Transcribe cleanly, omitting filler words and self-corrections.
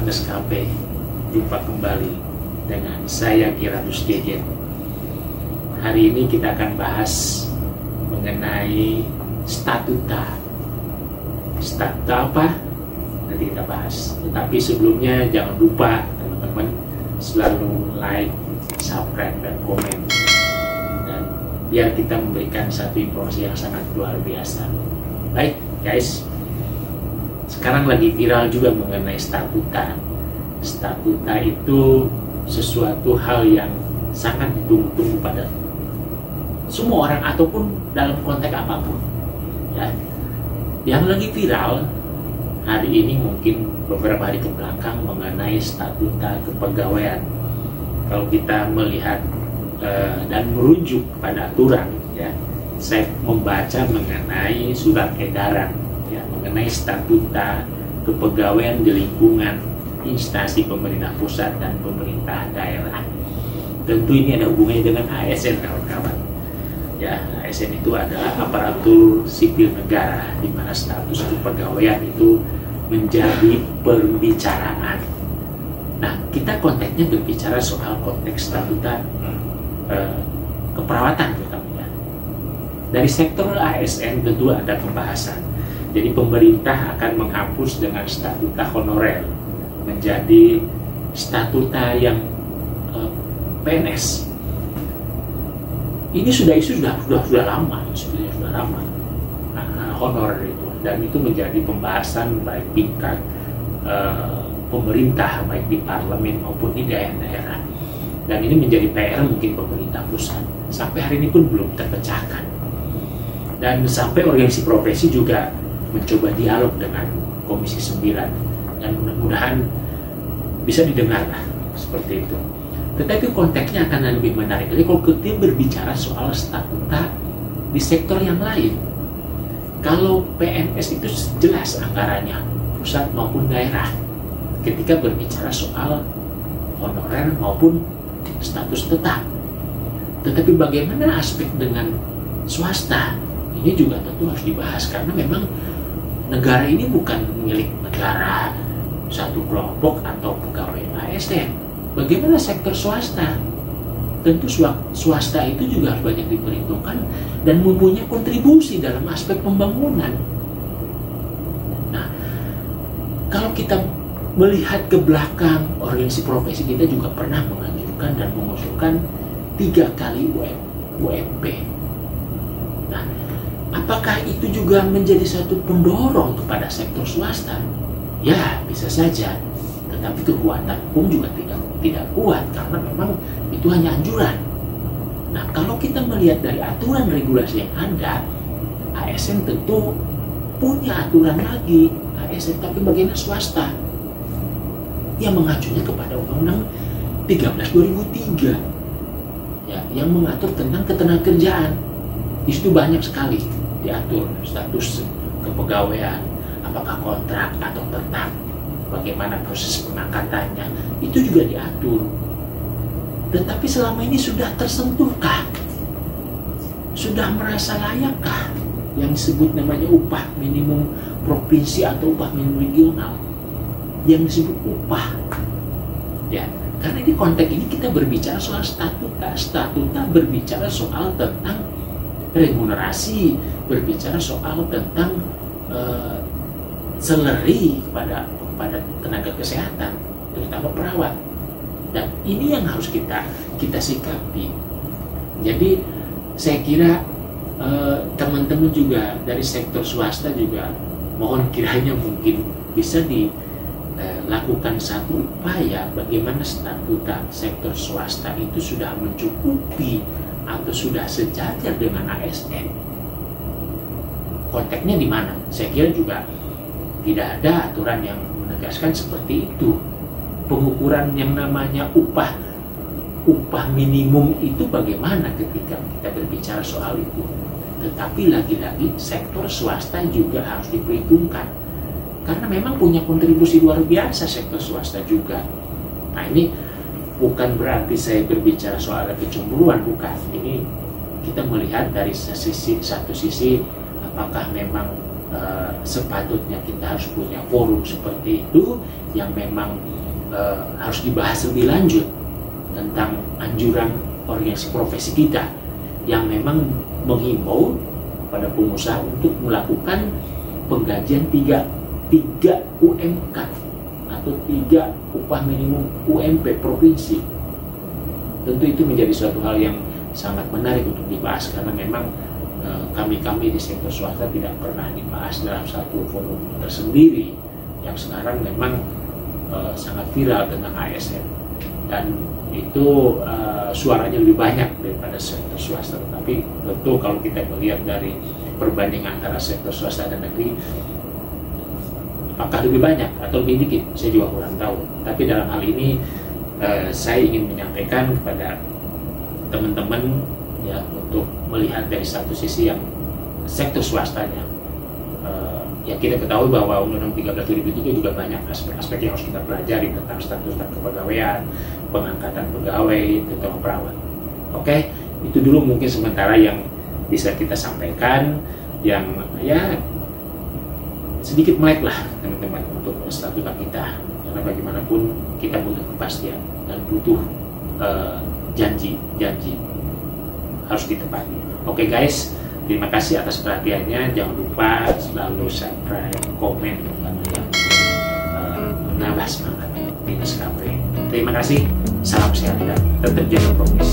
Maskapai. Jumpa kembali dengan saya Kiranus Jejen. Hari ini kita akan bahas mengenai statuta. Statuta apa? Nanti kita bahas. Tetapi sebelumnya jangan lupa teman-teman selalu like, subscribe, dan komen. Dan biar kita memberikan satu informasi yang sangat luar biasa. Baik guys, sekarang lagi viral juga mengenai statuta. Statuta itu sesuatu hal yang sangat ditunggu-tunggu pada semua orang ataupun dalam konteks apapun ya. Yang lagi viral hari ini, mungkin beberapa hari ke belakang, mengenai statuta kepegawaian. Kalau kita melihat dan merujuk kepada aturan ya, saya membaca mengenai surat edaran ya, mengenai statuta kepegawaian di lingkungan instansi pemerintah pusat dan pemerintah daerah. Tentu ini ada hubungannya dengan ASN, kawan-kawan. Ya, ASN itu adalah aparatur sipil negara, di mana status kepegawaian itu menjadi pembicaraan. Nah, kita konteksnya berbicara soal konteks statuta keperawatan terutama. Dari sektor ASN tentu ada pembahasan. Jadi pemerintah akan menghapus dengan statuta honorer menjadi statuta yang PNS. Ini sudah lama, sudah lama honorer itu, dan itu menjadi pembahasan baik tingkat pemerintah, baik di parlemen maupun di daerah-daerah. Dan ini menjadi PR mungkin pemerintah pusat. Sampai hari ini pun belum terpecahkan. Dan sampai organisasi profesi juga mencoba dialog dengan Komisi 9. Dan mudah-mudahan bisa didengar lah, seperti itu. Tetapi konteksnya akan lebih menarik lagi kalau kita berbicara soal statuta di sektor yang lain. Kalau PNS itu jelas anggarannya pusat maupun daerah. Ketika berbicara soal honorer maupun status tetap. Tetapi bagaimana aspek dengan swasta? Ini juga tentu harus dibahas, karena memang negara ini bukan milik negara satu kelompok atau pegawai ASN. Bagaimana sektor swasta? Tentu swasta itu juga harus banyak diperhitungkan dan mempunyai kontribusi dalam aspek pembangunan. Nah, kalau kita melihat ke belakang, organisasi profesi kita juga pernah menganjurkan dan mengusulkan 3 kali UMP. Nah, apakah itu juga menjadi satu pendorong kepada sektor swasta? Ya, bisa saja. Tetapi kekuatan hukum juga tidak kuat, karena memang itu hanya anjuran. Nah, kalau kita melihat dari aturan regulasi yang ada, ASN tentu punya aturan lagi. ASN, tapi bagaimana swasta? Yang mengacunya kepada Undang-Undang 13 2003 ya, yang mengatur tentang ketenagakerjaan. Di situ banyak sekali diatur status kepegawaian, apakah kontrak atau tetap, bagaimana proses pengangkatannya, itu juga diatur. Tetapi selama ini sudah tersentuhkah? Sudah merasa layakkah yang disebut namanya upah minimum provinsi atau upah minimum regional? Yang disebut upah. Ya, karena di konteks ini kita berbicara soal statuta. Statuta berbicara soal tentang remunerasi, berbicara soal tentang salary kepada tenaga kesehatan, terutama perawat. Dan ini yang harus kita sikapi. Jadi saya kira teman-teman juga dari sektor swasta juga mohon kiranya mungkin bisa dilakukan satu upaya bagaimana statuta sektor swasta itu sudah mencukupi atau sudah sejajar dengan ASN. Konteksnya di mana? Saya kira juga tidak ada aturan yang menegaskan seperti itu. Pengukuran yang namanya upah minimum itu bagaimana ketika kita berbicara soal itu. Tetapi lagi-lagi sektor swasta juga harus diperhitungkan, karena memang punya kontribusi luar biasa sektor swasta juga. Nah, ini bukan berarti saya berbicara soal kecemburuan, bukan. Ini kita melihat dari satu sisi apakah memang sepatutnya kita harus punya forum seperti itu yang memang harus dibahas lebih lanjut tentang anjuran organisasi profesi kita yang memang menghimbau pada pengusaha untuk melakukan penggajian 3 UMK atau 3 upah minimum UMP provinsi. Tentu itu menjadi suatu hal yang sangat menarik untuk dibahas karena memang kami di sektor swasta tidak pernah dibahas dalam satu forum tersendiri yang sekarang memang sangat viral tentang ASN, dan itu suaranya lebih banyak daripada sektor swasta. Tapi tentu kalau kita melihat dari perbandingan antara sektor swasta dan negeri, apakah lebih banyak atau lebih dikit, saya juga kurang tahu. Tapi dalam hal ini saya ingin menyampaikan kepada teman-teman ya untuk melihat dari satu sisi yang sektor swastanya. Ya kita ketahui bahwa Undang-Undang 13 2003 juga banyak aspek-aspek yang harus kita pelajari tentang status dan kepegawaian, pengangkatan pegawai, terutama perawat. Oke, itu dulu mungkin sementara yang bisa kita sampaikan, yang ya sedikit melek lah teman-teman untuk statuta kita, karena bagaimanapun kita butuh kepastian dan butuh janji harus ditepati. Oke guys, terima kasih atas perhatiannya. Jangan lupa selalu subscribe, komen, karena yang menambah semangat Dinas KP. Terima kasih, salam sehat dan tetap jaga prokes.